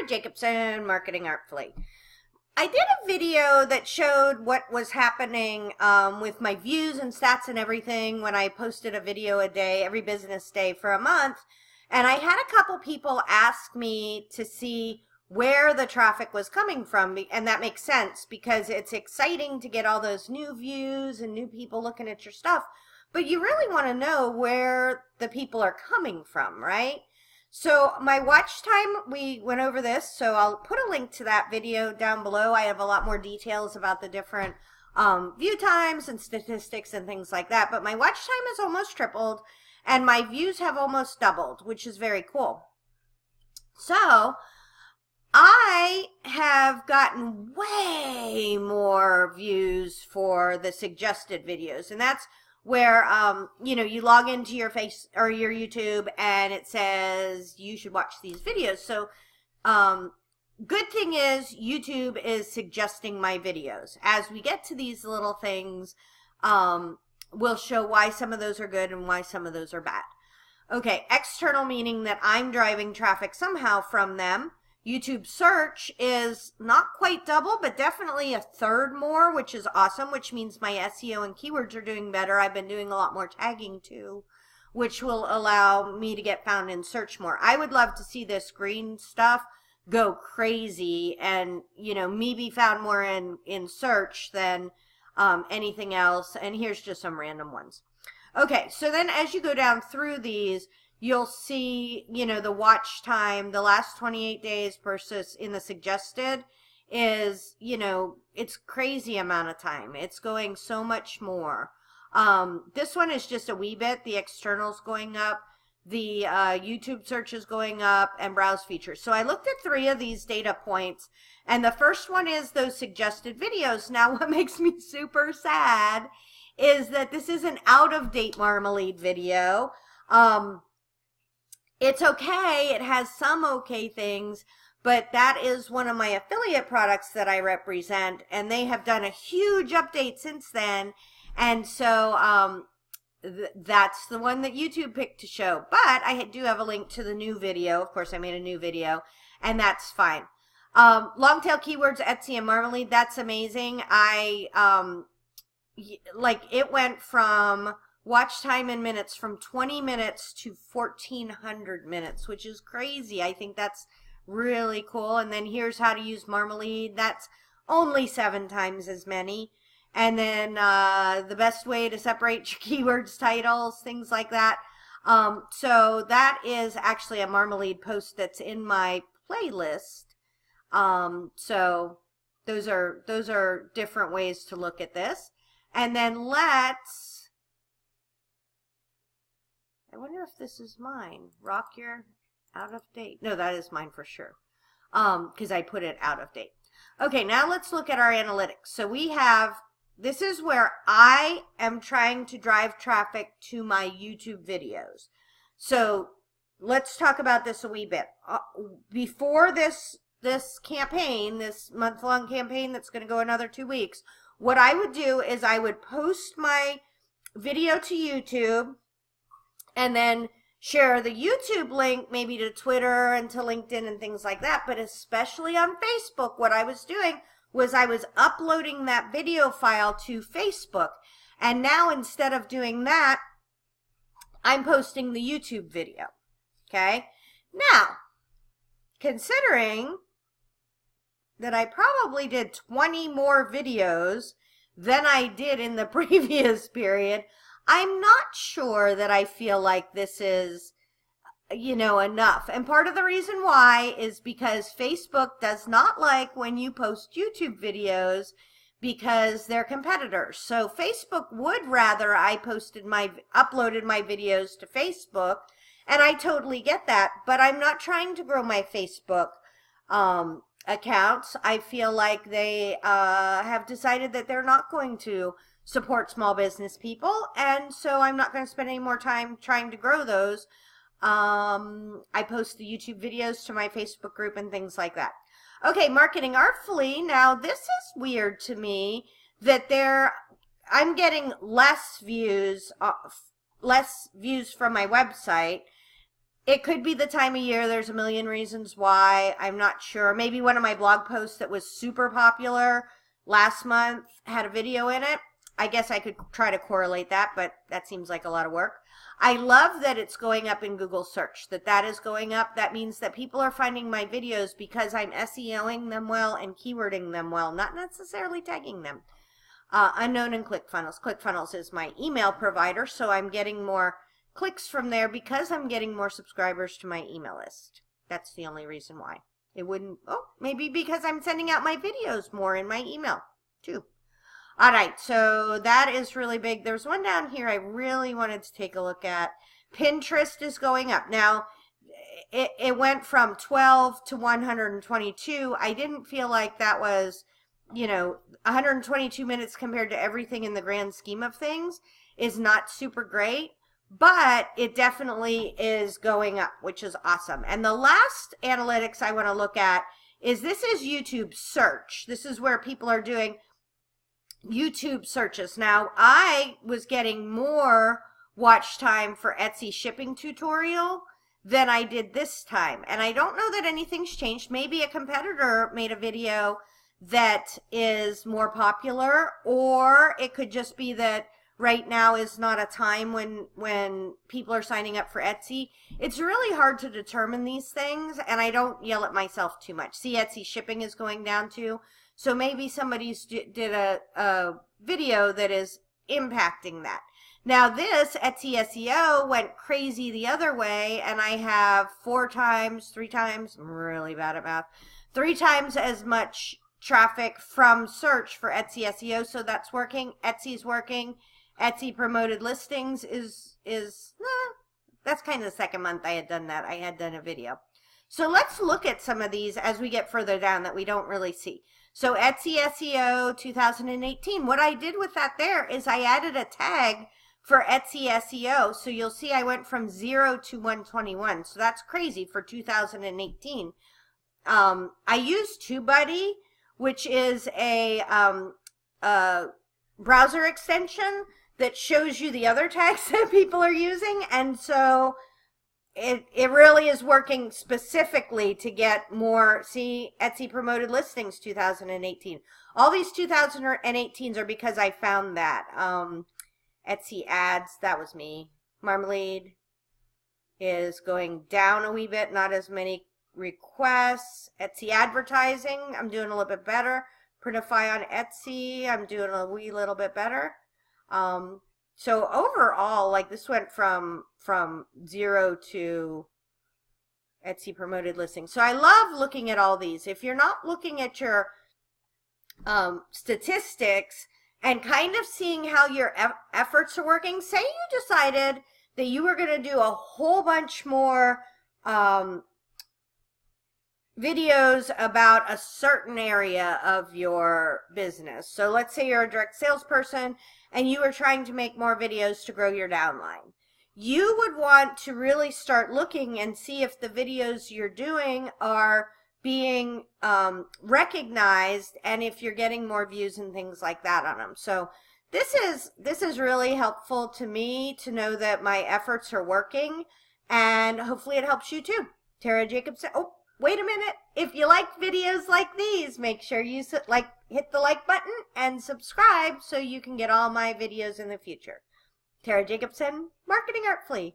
Sarah Jacobson, Marketing Artfully. I did a video that showed what was happening with my views and stats and everything when I posted a video a day, every business day for a month. And I had a couple people ask me to see where the traffic was coming from. And that makes sense because it's exciting to get all those new views and new people looking at your stuff. But you really want to know where the people are coming from, right? So my watch time, we went over this, so I'll put a link to that video down below. I have a lot more details about the different view times and statistics and things like that. But my watch time has almost tripled, and my views have almost doubled, which is very cool. So I have gotten way more views for the suggested videos, and that's where you log into your face or your YouTube and it says you should watch these videos. So good thing is YouTube is suggesting my videos. As we get to these little things, we'll show why some of those are good and why some of those are bad. Okay, external meaning that I'm driving traffic somehow from them. YouTube search is not quite double, but definitely a third more, which is awesome, which means my SEO and keywords are doing better. I've been doing a lot more tagging too, which will allow me to get found in search more. I would love to see this green stuff go crazy and, me be found more in search than anything else. And here's just some random ones. Okay, so then as you go down through these, you'll see, the watch time, the last 28 days versus in the suggested is, it's crazy amount of time. It's going so much more. This one is just a wee bit. The external's going up. The YouTube search is going up and browse features. So I looked at 3 of these data points, and the first one is those suggested videos. Now, what makes me super sad is that this is an out-of-date Marmalade video. It's okay. It has some okay things, but that is one of my affiliate products that I represent, and they have done a huge update since then. And so that's the one that YouTube picked to show. But I do have a link to the new video. Of course, I made a new video, and that's fine. Long tail keywords, Etsy and Marmalade, that's amazing. It went from watch time in minutes from 20 minutes to 1,400 minutes, which is crazy. I think that's really cool. And then here's how to use Marmalade. That's only 7 times as many. And then the best way to separate your keywords, titles, things like that. So that is actually a Marmalade post that's in my playlist. So those are different ways to look at this. And then I wonder if this is mine. Rock your out of date. No, that is mine for sure. Because I put it out of date. Okay, now let's look at our analytics. So this is where I am trying to drive traffic to my YouTube videos. So let's talk about this a wee bit. Before this campaign, this month-long campaign that's going to go another 2 weeks, what I would do is I would post my video to YouTube and then share the YouTube link maybe to Twitter and to LinkedIn and things like that. But especially on Facebook, what I was doing was I was uploading that video file to Facebook. And now instead of doing that, I'm posting the YouTube video. Okay? Now, considering that I probably did 20 more videos than I did in the previous period, I'm not sure that I feel like this is, enough. And part of the reason why is because Facebook does not like when you post YouTube videos because they're competitors. So Facebook would rather I uploaded my videos to Facebook, and I totally get that, but I'm not trying to grow my Facebook accounts. I feel like they have decided that they're not going to support small business people, and so I'm not going to spend any more time trying to grow those. I post the YouTube videos to my Facebook group and things like that. Okay, Marketing Artfully. Now, this is weird to me that I'm getting less views from my website It could be the time of year. There's a million reasons why. I'm not sure. Maybe one of my blog posts that was super popular last month had a video in it. I guess I could try to correlate that, but that seems like a lot of work. I love that it's going up in Google search, that is going up. That means that people are finding my videos because I'm SEOing them well and keywording them well, not necessarily tagging them. Unknown and ClickFunnels. ClickFunnels is my email provider, so I'm getting more clicks from there because I'm getting more subscribers to my email list. That's the only reason why. It wouldn't, oh, maybe because I'm sending out my videos more in my email too. All right, so that is really big. There's one down here I really wanted to take a look at. Pinterest is going up. Now, it went from 12 to 122. I didn't feel like that was, 122 minutes compared to everything in the grand scheme of things is not super great, but it definitely is going up, which is awesome. And the last analytics I want to look at is this is YouTube search. This is where people are doing YouTube searches. Now, I was getting more watch time for Etsy shipping tutorial than I did this time. And I don't know that anything's changed. Maybe a competitor made a video that is more popular, or it could just be that right now is not a time when people are signing up for Etsy. It's really hard to determine these things, and I don't yell at myself too much. See, Etsy shipping is going down too. So maybe somebody's did a video that is impacting that. Now this Etsy SEO went crazy the other way, and I have 3 times, I'm really bad at math, 3 times as much traffic from search for Etsy SEO, so that's working. Etsy's working. Etsy promoted listings is that's kind of the second month I had done that. I had done a video. So let's look at some of these as we get further down that we don't really see. So Etsy SEO 2018, what I did with that there is I added a tag for Etsy SEO. So you'll see I went from 0 to 121. So that's crazy for 2018. I used TubeBuddy, which is a browser extension that shows you the other tags that people are using. And so it really is working specifically to get more. See, Etsy promoted listings 2018. All these 2018s are because I found that. Etsy ads, that was me. Marmalade is going down a wee bit, not as many requests. Etsy advertising, I'm doing a little bit better. Printify on Etsy, I'm doing a wee little bit better. So overall, like this went from 0 to Etsy promoted listings. So I love looking at all these. If you're not looking at your statistics and kind of seeing how your efforts are working, say you decided that you were going to do a whole bunch more videos about a certain area of your business. So let's say you're a direct salesperson and you are trying to make more videos to grow your downline. You would want to really start looking and see if the videos you're doing are being recognized and if you're getting more views and things like that on them. So this is really helpful to me to know that my efforts are working, and hopefully it helps you too. Tara Jacobson. Oh, wait a minute. If you like videos like these, make sure you hit the like button and subscribe so you can get all my videos in the future. Tara Jacobson, Marketing Artfully.